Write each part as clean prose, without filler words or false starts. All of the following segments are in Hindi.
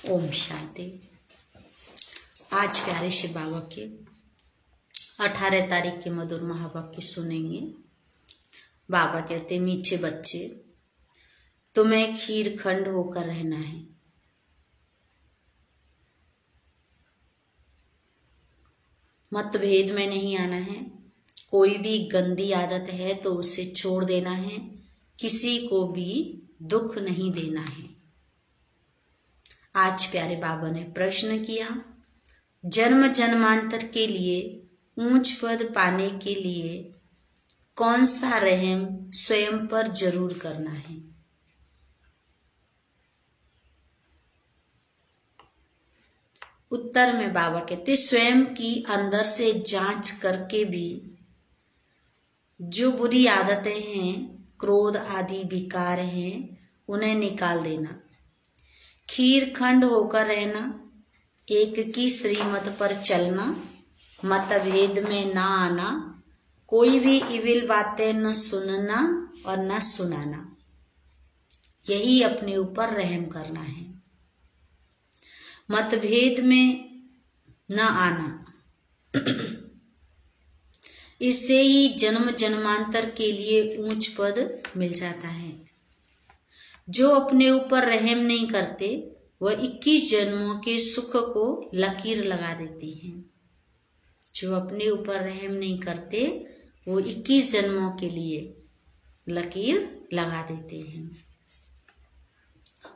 ओम शांति। आज प्यारे शिव बाबा के 18 तारीख के मधुर महावाक्य सुनेंगे। बाबा कहते, मीठे बच्चे, तुम्हें खीर खंड होकर रहना है। मतभेद में नहीं आना है। कोई भी गंदी आदत है तो उसे छोड़ देना है। किसी को भी दुख नहीं देना है। आज प्यारे बाबा ने प्रश्न किया, जन्म जन्मांतर के लिए ऊंच पद पाने के लिए कौन सा रहम स्वयं पर जरूर करना है। उत्तर में बाबा कहते, स्वयं की अंदर से जांच करके भी जो बुरी आदतें हैं, क्रोध आदि विकार हैं, उन्हें निकाल देना। खीर खंड होकर रहना, एक की श्रीमत पर चलना, मतभेद में ना आना, कोई भी इविल बातें न सुनना और न सुनाना, यही अपने ऊपर रहम करना है। मतभेद में न आना, इससे ही जन्म जन्मांतर के लिए ऊंच पद मिल जाता है। जो अपने ऊपर रहम नहीं करते वह 21 जन्मों के सुख को लकीर लगा देती हैं। जो अपने ऊपर रहम नहीं करते वो 21 जन्मों के लिए लकीर लगा देते हैं।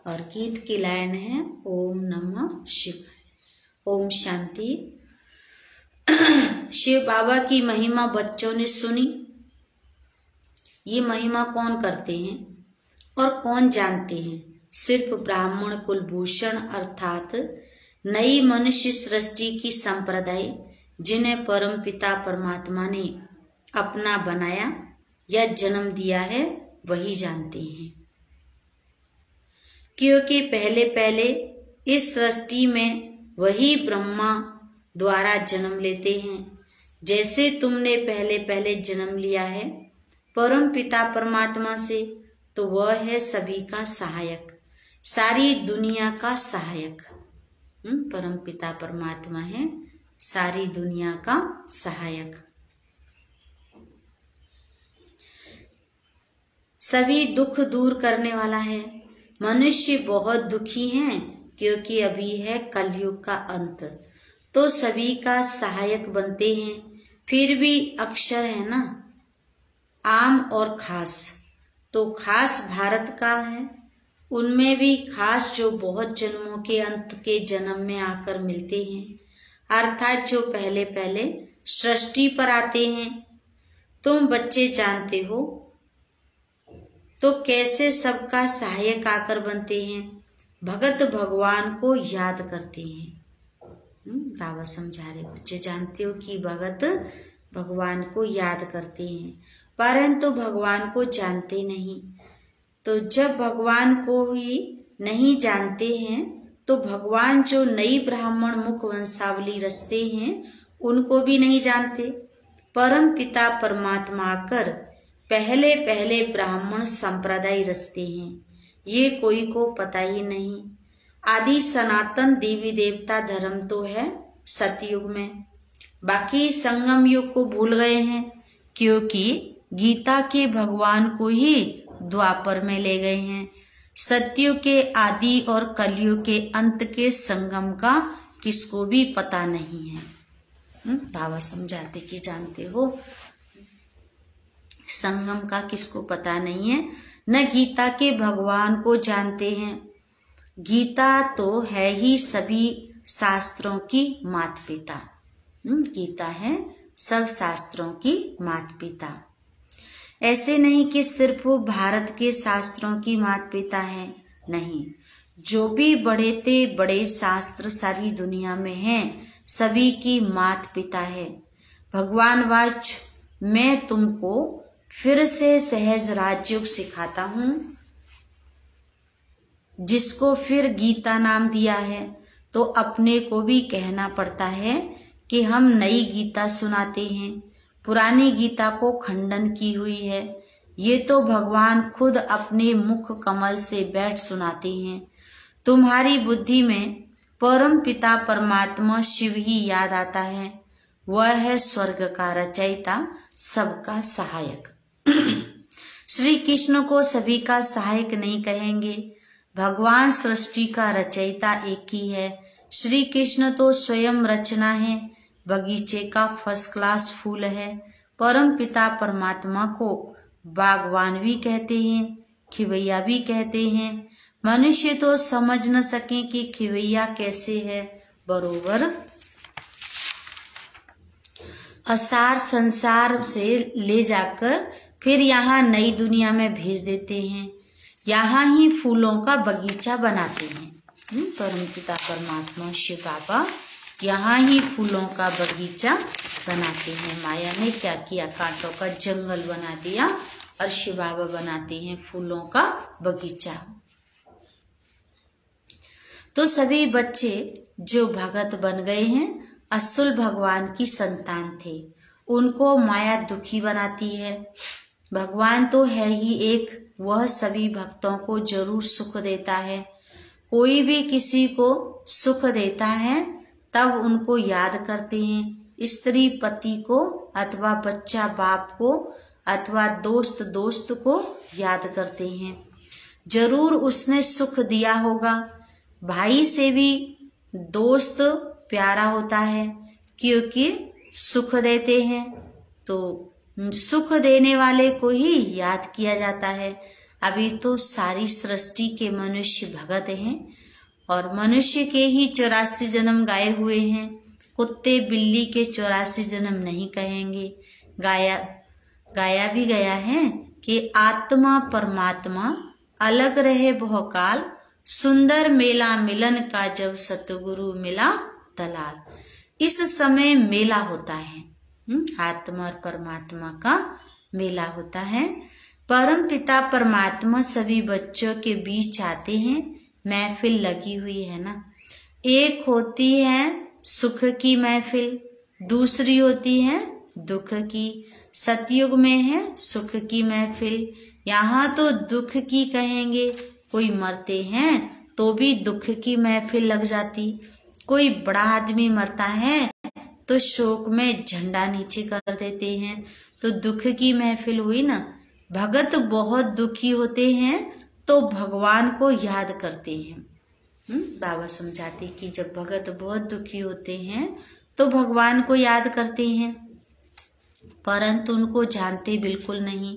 और गीत की लाइन है, ओम नमः शिवाय। ओम शांति। शिव बाबा की महिमा बच्चों ने सुनी। ये महिमा कौन करते हैं और कौन जानते हैं? सिर्फ ब्राह्मण कुलभूषण अर्थात नई मनुष्य सृष्टि की संप्रदाय, जिन्हें परम पिता परमात्मा ने अपना बनाया या जन्म दिया है, वही जानते हैं। क्योंकि पहले पहले इस सृष्टि में वही ब्रह्मा द्वारा जन्म लेते हैं। जैसे तुमने पहले पहले जन्म लिया है परम पिता परमात्मा से, तो वह है सभी का सहायक, सारी दुनिया का सहायक। परम पिता परमात्मा है सारी दुनिया का सहायक। सभी दुख दूर करने वाला है। मनुष्य बहुत दुखी हैं क्योंकि अभी है कलयुग का अंत, तो सभी का सहायक बनते हैं। फिर भी अक्षर है ना, आम और खास, तो खास भारत का है। उनमें भी खास जो बहुत जन्मों के अंत के जन्म में आकर मिलते हैं, अर्थात जो पहले पहले सृष्टि पर आते हैं। तुम बच्चे जानते हो तो कैसे सबका सहायक आकर बनते हैं। भगत भगवान को याद करते हैं। बाबा समझा रहे, बच्चे जानते हो कि भगत भगवान को याद करते हैं, परंतु भगवान को जानते नहीं। तो जब भगवान को ही नहीं जानते हैं तो भगवान जो नई ब्राह्मण मुख वंशावली रचते हैं उनको भी नहीं जानते। परम पिता परमात्मा आकर पहले पहले ब्राह्मण संप्रदाय रचते हैं, ये कोई को पता ही नहीं। आदि सनातन देवी देवता धर्म तो है सतयुग में, बाकी संगम युग को भूल गए हैं, क्योंकि गीता के भगवान को ही द्वापर में ले गए हैं। सतयुग के आदि और कलयुग के अंत के संगम का किसको भी पता नहीं है। बाबा समझाते कि जानते हो, संगम का किसको पता नहीं है। न गीता के भगवान को जानते हैं। गीता तो है ही सभी शास्त्रों की मात पिता। गीता है सब शास्त्रों की मात पिता। ऐसे नहीं कि सिर्फ वो भारत के शास्त्रों की मात पिता है, नहीं, जो भी बड़े ते बड़े शास्त्र सारी दुनिया में हैं, सभी की मात पिता है। भगवान वाच, मैं तुमको फिर से सहज राजयोग सिखाता हूँ, जिसको फिर गीता नाम दिया है। तो अपने को भी कहना पड़ता है कि हम नई गीता सुनाते हैं, पुरानी गीता को खंडन की हुई है। ये तो भगवान खुद अपने मुख कमल से बैठ सुनाते हैं। तुम्हारी बुद्धि में परम पिता परमात्मा शिव ही याद आता है। वह है स्वर्ग का रचयिता, सबका सहायक। श्री कृष्ण को सभी का सहायक नहीं कहेंगे। भगवान सृष्टि का रचयिता एक ही है। श्री कृष्ण तो स्वयं रचना है, बगीचे का फर्स्ट क्लास फूल है। परम पिता परमात्मा को बागवान भी कहते हैं, खिवैया भी कहते हैं। मनुष्य तो समझ न सके कि खिवैया कैसे है, बरोबर असार संसार से ले जाकर फिर यहाँ नई दुनिया में भेज देते हैं। यहाँ ही फूलों का बगीचा बनाते हैं। परम पिता परमात्मा शिव बाबा यहाँ ही फूलों का बगीचा बनाते हैं। माया ने क्या किया, कांटों का जंगल बना दिया और शिव बाबा बनाते हैं फूलों का बगीचा। तो सभी बच्चे जो भगत बन गए हैं असुल भगवान की संतान थे, उनको माया दुखी बनाती है। भगवान तो है ही एक, वह सभी भक्तों को जरूर सुख देता है। कोई भी किसी को सुख देता है तब उनको याद करते हैं। स्त्री पति को अथवा बच्चा बाप को अथवा दोस्त दोस्त को याद करते हैं। जरूर उसने सुख दिया होगा। भाई से भी दोस्त प्यारा होता है क्योंकि सुख देते हैं, तो सुख देने वाले को ही याद किया जाता है। अभी तो सारी सृष्टि के मनुष्य भगत हैं और मनुष्य के ही 84 जन्म गाए हुए हैं। कुत्ते बिल्ली के 84 जन्म नहीं कहेंगे। गाया भी गया है कि आत्मा परमात्मा अलग रहे बहुकाल, सुंदर मेला मिलन का जब सतगुरु मिला दलाल। इस समय मेला होता है, आत्मा और परमात्मा का मेला होता है। परम पिता परमात्मा सभी बच्चों के बीच आते हैं। महफिल लगी हुई है ना, एक होती है सुख की महफिल, दूसरी होती है दुख की। सतयुग में है सुख की महफिल, यहाँ तो दुख की कहेंगे। कोई मरते हैं तो भी दुख की महफिल लग जाती। कोई बड़ा आदमी मरता है तो शोक में झंडा नीचे कर देते हैं, तो दुख की महफिल हुई ना। भगत बहुत दुखी होते हैं तो भगवान को याद करते हैं। बाबा समझाते कि जब भगत बहुत दुखी होते हैं तो भगवान को याद करते हैं, परंतु उनको जानते बिल्कुल नहीं।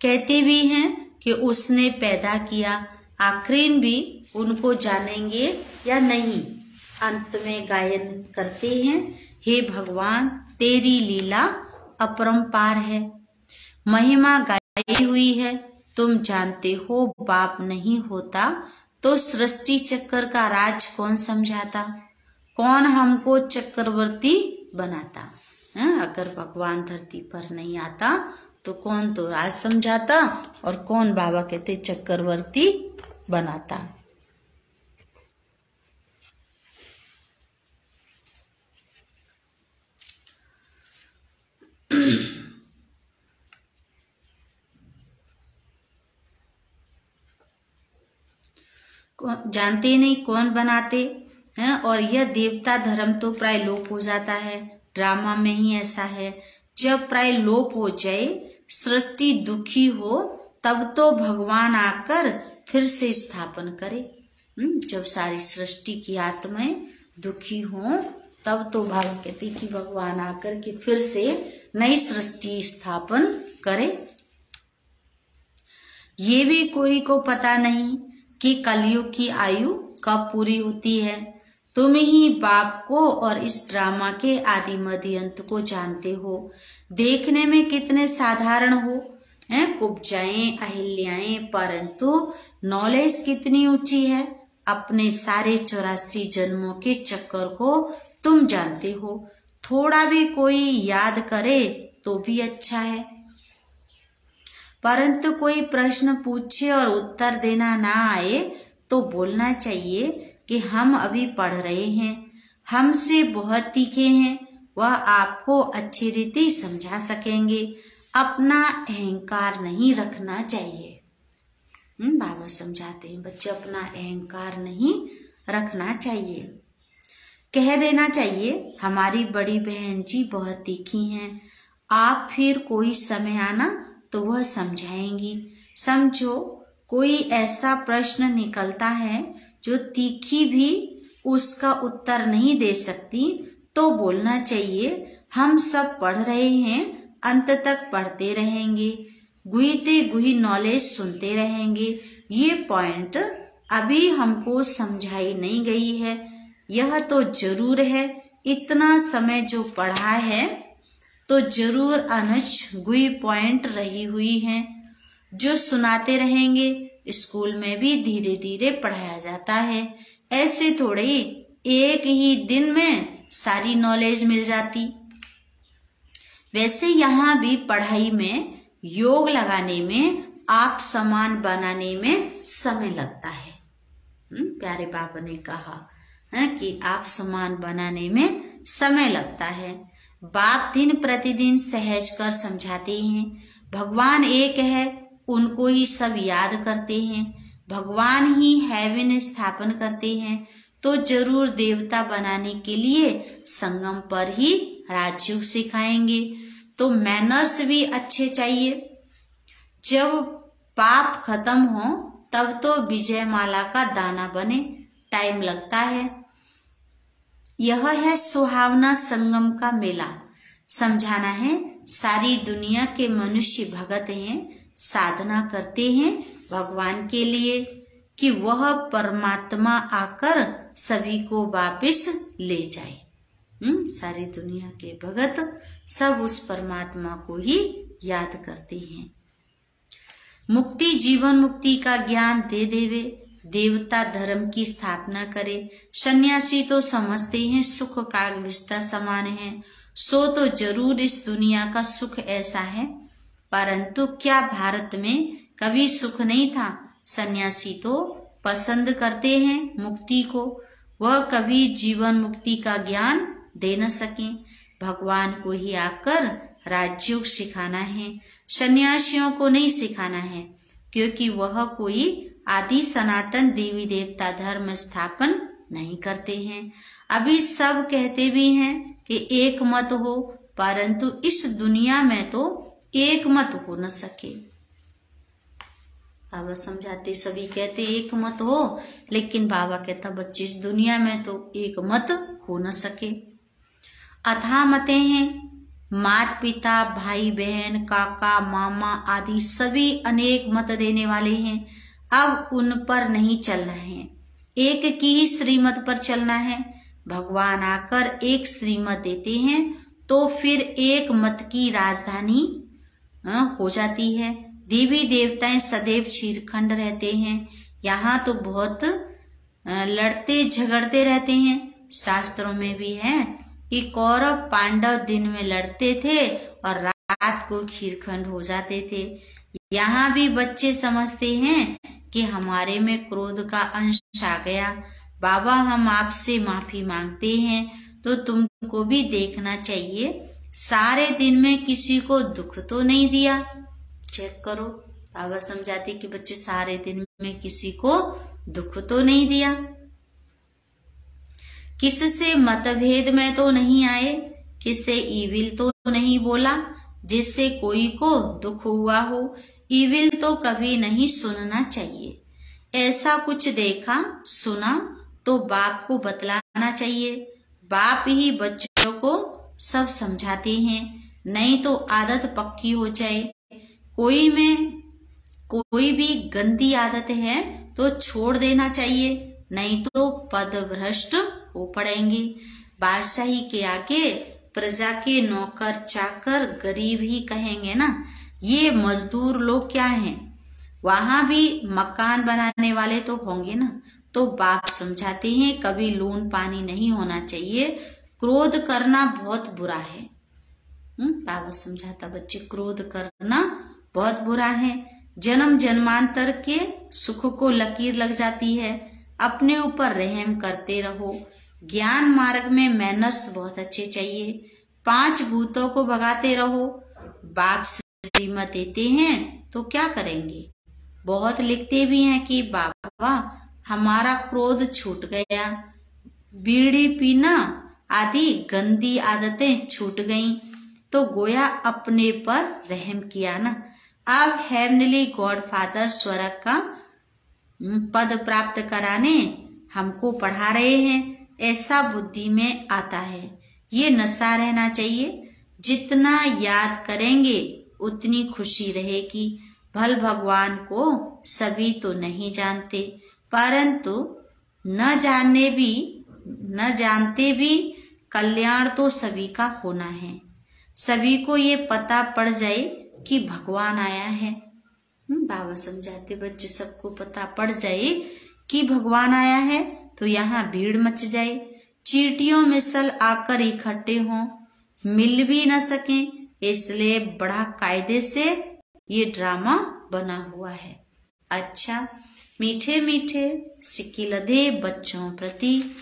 कहते भी हैं कि उसने पैदा किया, आखिरीन भी उनको जानेंगे या नहीं। अंत में गायन करते हैं, हे भगवान तेरी लीला अपरंपार है, महिमा गाई हुई है। तुम जानते हो बाप नहीं होता तो सृष्टि चक्कर का राज कौन समझाता, कौन हमको चक्रवर्ती बनाता। अगर भगवान धरती पर नहीं आता तो कौन तो राज समझाता और कौन बाबा कहते चक्रवर्ती बनाता। जानते नहीं कौन बनाते हैं। और यह देवता धर्म तो प्राय लोप हो जाता है। ड्रामा में ही ऐसा है, जब प्राय लोप हो जाए, सृष्टि दुखी हो, तब तो भगवान आकर फिर से स्थापन करे। जब सारी सृष्टि की आत्माएं दुखी हो तब तो भाव कहते कि भगवान आकर के फिर से नई सृष्टि स्थापन करे। ये भी कोई को पता नहीं कि कलयुग की आयु कब पूरी होती है। तुम ही बाप को और इस ड्रामा के आदि मध्य अंत को जानते हो। देखने में कितने साधारण हो हैं, कुब्जाएं अहिल्याएं, परंतु नॉलेज कितनी ऊंची है। अपने सारे 84 जन्मों के चक्कर को तुम जानते हो। थोड़ा भी कोई याद करे तो भी अच्छा है, परंतु कोई प्रश्न पूछे और उत्तर देना ना आए तो बोलना चाहिए कि हम अभी पढ़ रहे हैं, हमसे बहुत तीखे हैं, वह आपको अच्छी रीति समझा सकेंगे। अपना अहंकार नहीं रखना चाहिए। बाबा समझाते हैं बच्चे अपना अहंकार नहीं रखना चाहिए। कह देना चाहिए हमारी बड़ी बहन जी बहुत तीखी हैं, आप फिर कोई समय आना तो वह समझाएंगी। समझो कोई ऐसा प्रश्न निकलता है जो तीखी भी उसका उत्तर नहीं दे सकती तो बोलना चाहिए हम सब पढ़ रहे हैं, अंत तक पढ़ते रहेंगे, गुहीते गुही नॉलेज सुनते रहेंगे। ये पॉइंट अभी हमको समझाई नहीं गई है, यह तो जरूर है इतना समय जो पढ़ा है तो जरूर अनुज गुही पॉइंट रही हुई हैं जो सुनाते रहेंगे। स्कूल में भी धीरे धीरे पढ़ाया जाता है, ऐसे थोड़े एक ही दिन में सारी नॉलेज मिल जाती। वैसे यहाँ भी पढ़ाई में योग लगाने में आप समान बनाने में समय लगता है। प्यारे बाबा ने कहा है कि आप समान बनाने में समय लगता है। बाप दिन प्रतिदिन सहज कर समझाते हैं भगवान एक है, उनको ही सब याद करते हैं, भगवान ही हेवन स्थापन करते हैं तो जरूर देवता बनाने के लिए संगम पर ही राजयोग सिखाएंगे। तो मैनर्स भी अच्छे चाहिए। जब पाप खत्म हो तब तो विजय माला का दाना बने, टाइम लगता है। यह है सुहावना संगम का मेला। समझाना है सारी दुनिया के मनुष्य भगत हैं, साधना करते हैं भगवान के लिए कि वह परमात्मा आकर सभी को वापस ले जाए। सारी दुनिया के भगत सब उस परमात्मा को ही याद करते हैं। मुक्ति जीवन मुक्ति का ज्ञान दे देवे, देवता धर्म की स्थापना करे। सन्यासी तो समझते हैं सुख का विस्तार समान है, सो तो जरूर इस दुनिया का सुख ऐसा है, परंतु क्या भारत में कभी सुख नहीं था? सन्यासी तो पसंद करते हैं मुक्ति को, वह कभी जीवन मुक्ति का ज्ञान दे न सके। भगवान को ही आकर राजयोग सिखाना है, सन्यासियों को नहीं सिखाना है, क्योंकि वह कोई आदि सनातन देवी देवता धर्म स्थापन नहीं करते हैं। अभी सब कहते भी हैं कि एक मत हो, परंतु इस दुनिया में तो एक मत हो न सके। बाबा समझाते सभी कहते एक मत हो, लेकिन बाबा कहता बच्चे इस दुनिया में तो एक मत हो न सके। अथाह मते हैं, माता पिता भाई बहन काका मामा आदि सभी अनेक मत देने वाले हैं। अब उन पर नहीं चलना है, एक की ही श्रीमत पर चलना है। भगवान आकर एक श्रीमत देते हैं तो फिर एक मत की राजधानी हो जाती है। देवी देवताएं सदैव चीरखंड रहते हैं, यहाँ तो बहुत लड़ते झगड़ते रहते हैं। शास्त्रों में भी है कि कौरव पांडव दिन में लड़ते थे और रात को खीरखंड हो जाते थे। यहाँ भी बच्चे समझते हैं कि हमारे में क्रोध का अंश आ गया, बाबा हम आपसे माफी मांगते हैं। तो तुमको भी देखना चाहिए सारे दिन में किसी को दुख तो नहीं दिया। चेक करो, बाबा समझाते कि बच्चे सारे दिन में किसी को दुख तो नहीं दिया, किससे मतभेद में तो नहीं आए, किससे ईविल तो नहीं बोला जिससे कोई को दुख हुआ हो। ईविल तो कभी नहीं सुनना चाहिए। ऐसा कुछ देखा सुना तो बाप को बतलाना चाहिए। बाप ही बच्चों को सब समझाते हैं, नहीं तो आदत पक्की हो जाए। कोई में कोई भी गंदी आदत है तो छोड़ देना चाहिए, नहीं तो पदभ्रष्ट हो पड़ेंगे। बादशाही के आगे प्रजा के नौकर चाकर गरीब ही कहेंगे ना, ये मजदूर लोग क्या हैं? वहां भी मकान बनाने वाले तो होंगे ना। तो बाप समझाते हैं कभी लून पानी नहीं होना चाहिए, क्रोध करना बहुत बुरा है। बाबा समझाता बच्चे क्रोध करना बहुत बुरा है, जन्म जन्मांतर के सुख को लकीर लग जाती है। अपने ऊपर रहम करते रहो। ज्ञान मार्ग में मैनर्स बहुत अच्छे चाहिए। 5 भूतों को भगाते रहो। बाप श्रीमत देते हैं तो क्या करेंगे? बहुत लिखते भी हैं कि बाबा हमारा क्रोध छूट गया, बीड़ी पीना आदि गंदी आदतें छूट गईं, तो गोया अपने पर रहम किया ना। अब हेवनली गॉड फादर स्वर्ग का पद प्राप्त कराने हमको पढ़ा रहे हैं, ऐसा बुद्धि में आता है। ये नशा रहना चाहिए, जितना याद करेंगे उतनी खुशी रहेगी। भल भगवान को सभी तो नहीं जानते, परंतु न जानते भी कल्याण तो सभी का होना है। सभी को ये पता पड़ जाए कि भगवान आया है। बाबा समझाते बच्चे सबको पता पड़ जाए कि भगवान आया है तो यहाँ भीड़ मच जाए, चींटियों मिसल आकर इकट्ठे हों, मिल भी न सके, इसलिए बड़ा कायदे से ये ड्रामा बना हुआ है। अच्छा, मीठे मीठे सिक्के लदे बच्चों प्रति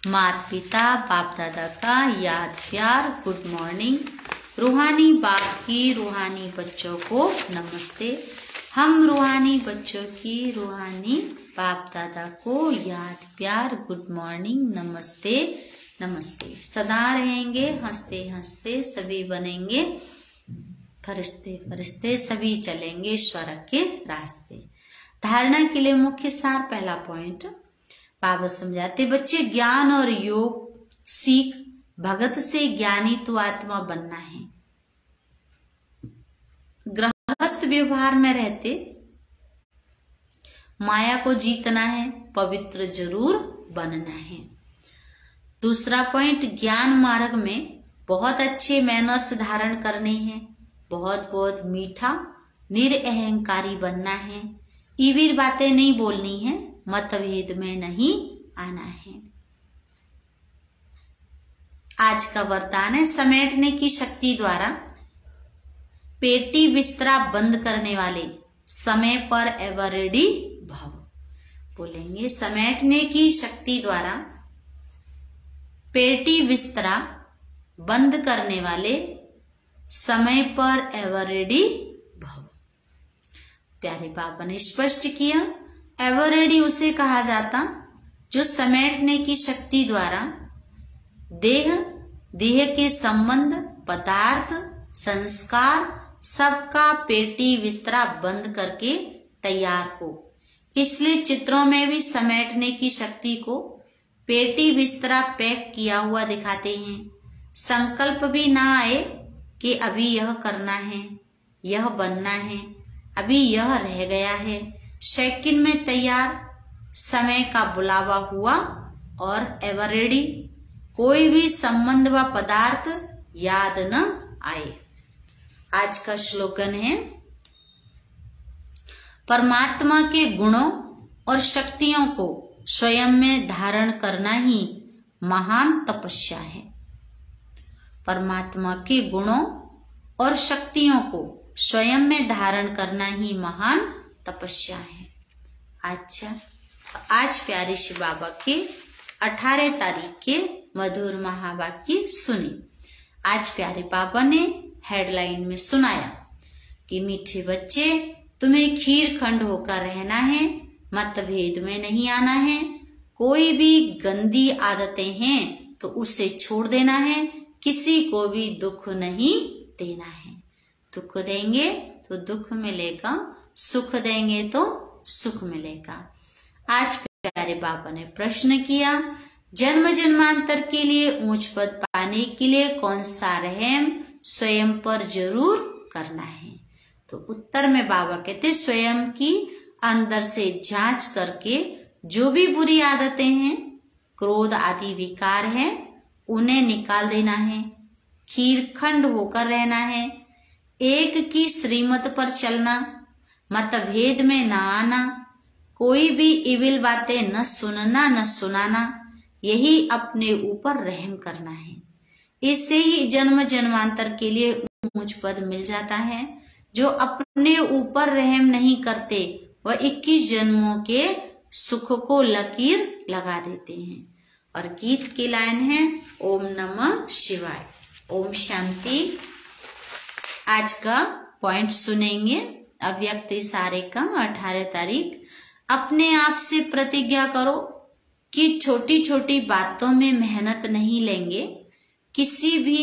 माता पिता बाप दादा का याद प्यार, गुड मॉर्निंग। रूहानी बाप की रूहानी बच्चों को नमस्ते। हम रूहानी बच्चों की रूहानी बाप दादा को याद प्यार, गुड मॉर्निंग, नमस्ते नमस्ते। सदा रहेंगे हंसते हंसते, सभी बनेंगे फरिश्ते फरिश्ते, सभी चलेंगे स्वर्ग के रास्ते। धारणा के लिए मुख्य सार, पहला पॉइंट बाबा समझाते बच्चे ज्ञान और योग सीख भगत से ज्ञानी तो आत्मा बनना है। गृहस्थ व्यवहार में रहते माया को जीतना है, पवित्र जरूर बनना है। दूसरा पॉइंट, ज्ञान मार्ग में बहुत अच्छे मैनर्स धारण करने हैं, बहुत बहुत मीठा निरअहंकारी बनना है, ईविल बातें नहीं बोलनी है, मतभेद में नहीं आना है। आज का वरदान है, समेटने की शक्ति द्वारा पेटी बिस्तरा बंद करने वाले समय पर एवर रेडी भव। बोलेंगे, समेटने की शक्ति द्वारा पेटी बिस्तरा बंद करने वाले समय पर एवर रेडी भव। प्यारे बाबा ने स्पष्ट किया, एवर रेडी उसे कहा जाता जो समेटने की शक्ति द्वारा देह के संबंध, पदार्थ, संस्कार सबका पेटी बिस्तरा बंद करके तैयार हो। इसलिए चित्रों में भी समेटने की शक्ति को पेटी बिस्तरा पैक किया हुआ दिखाते हैं। संकल्प भी ना आए कि अभी यह करना है, यह बनना है, अभी यह रह गया है। सेकंड में तैयार, समय का बुलावा हुआ और एवर रेडी, कोई भी संबंध व पदार्थ याद न आए। आज का श्लोगन है, परमात्मा के गुणों और शक्तियों को स्वयं में धारण करना ही महान तपस्या है। परमात्मा के गुणों और शक्तियों को स्वयं में धारण करना ही महान तपस्या है। अच्छा, आज प्यारे शिव बाबा के 18 तारीख के मधुर महावाक्य सुनी। आज प्यारे बाबा ने हेडलाइन में सुनाया कि मीठे बच्चे, तुम्हें खीर खंड होकर रहना है, मतभेद में नहीं आना है, कोई भी गंदी आदतें हैं तो उसे छोड़ देना है, किसी को भी दुख नहीं देना है। दुख देंगे तो दुख मिलेगा, सुख देंगे तो सुख मिलेगा। आज प्यारे बाबा ने प्रश्न किया, जन्म जन्मांतर के लिए ऊंच पद पाने के लिए कौन सा रहम स्वयं पर जरूर करना है? तो उत्तर में बाबा कहते, स्वयं की अंदर से जांच करके जो भी बुरी आदतें हैं, क्रोध आदि विकार हैं, उन्हें निकाल देना है, खीरखंड होकर रहना है, एक की श्रीमत पर चलना, मतभेद में न आना, कोई भी इविल बातें न सुनना न सुनाना, यही अपने ऊपर रहम करना है। इससे ही जन्म जन्मांतर के लिए ऊंच पद मिल जाता है। जो अपने ऊपर रहम नहीं करते वह 21 जन्मों के सुख को लकीर लगा देते हैं। और गीत की लाइन है, ओम नमः शिवाय, ओम शांति। आज का पॉइंट सुनेंगे, अव्यक्त इशारे का 18 तारीख। अपने आप से प्रतिज्ञा करो कि छोटी छोटी बातों में मेहनत नहीं लेंगे, किसी भी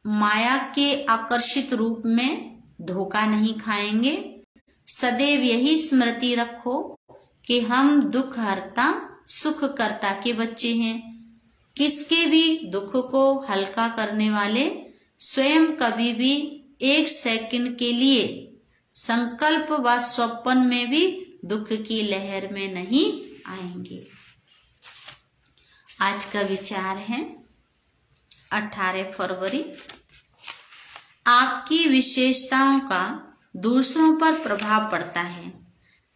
माया के आकर्षित रूप में धोखा नहीं खाएंगे। सदैव यही स्मृति रखो कि हम दुख हरता सुख करता के बच्चे हैं। किसके भी दुख को हल्का करने वाले स्वयं कभी भी एक सेकंड के लिए संकल्प व स्वप्न में भी दुख की लहर में नहीं आएंगे। आज का विचार है 18 फरवरी। आपकी विशेषताओं का दूसरों पर प्रभाव पड़ता है,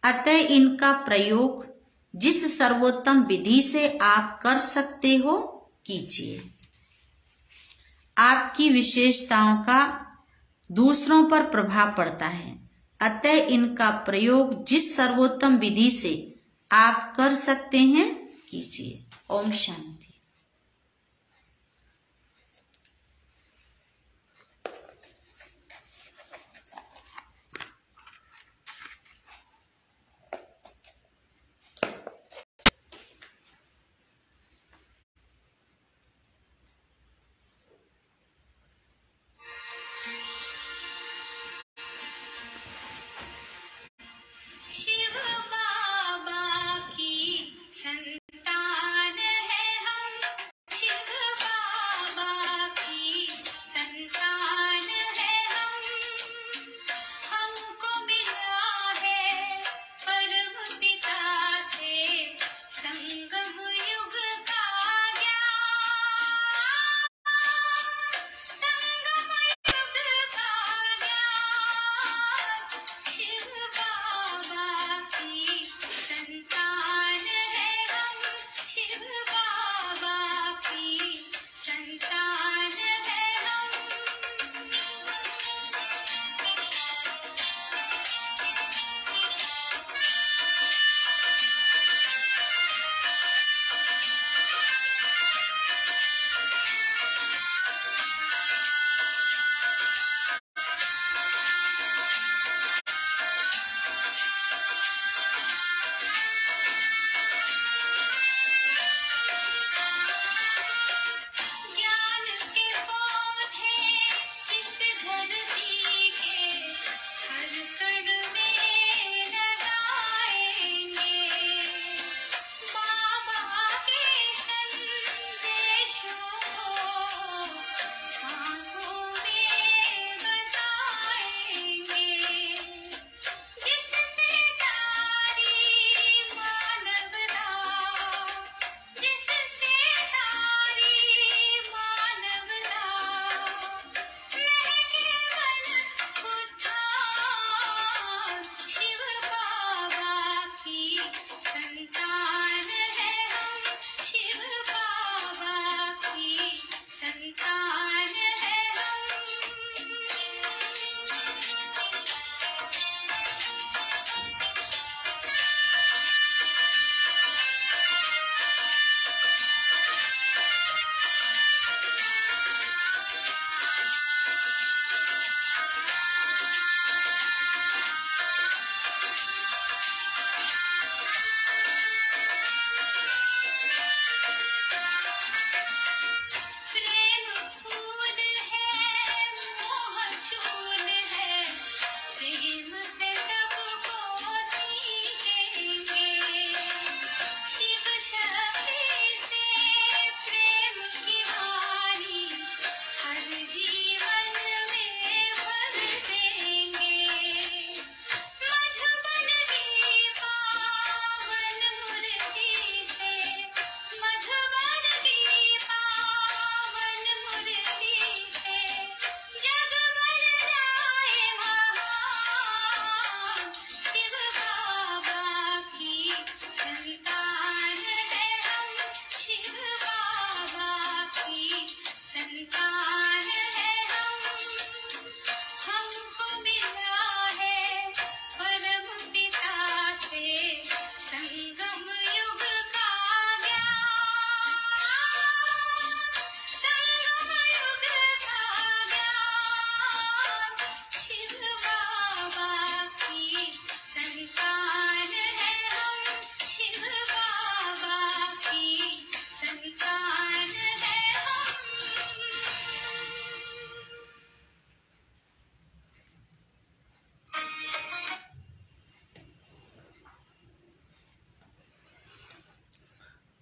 अतः इनका प्रयोग जिस सर्वोत्तम विधि से आप कर सकते हो कीजिए। आपकी विशेषताओं का दूसरों पर प्रभाव पड़ता है, अतः इनका प्रयोग जिस सर्वोत्तम विधि से आप कर सकते हैं कीजिए। ओम शांति। शिव बाबा की संतान है हम।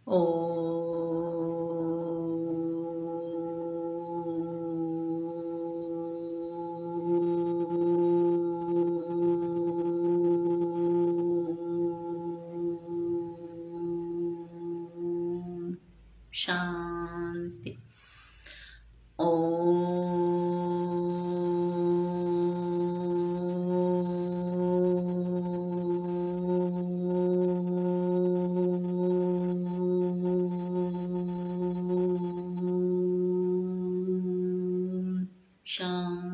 ओ शांति। शांति।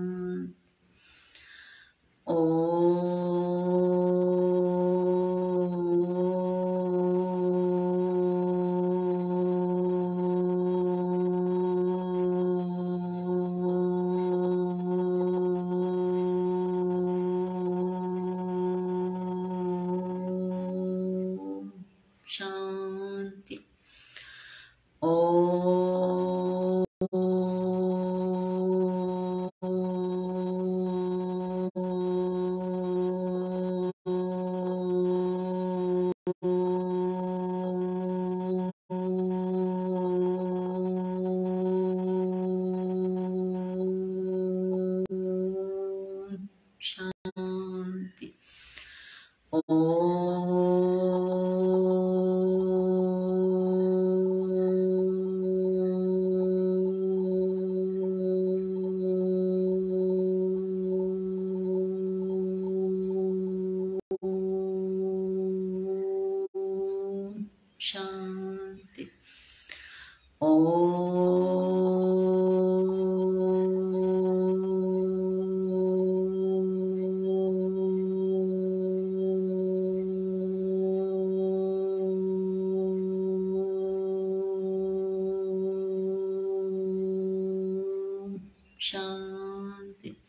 शांति। शांति। शांति। शांति। शांति।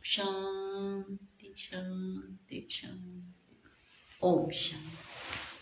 शांति शांति शांति। ओम शांति।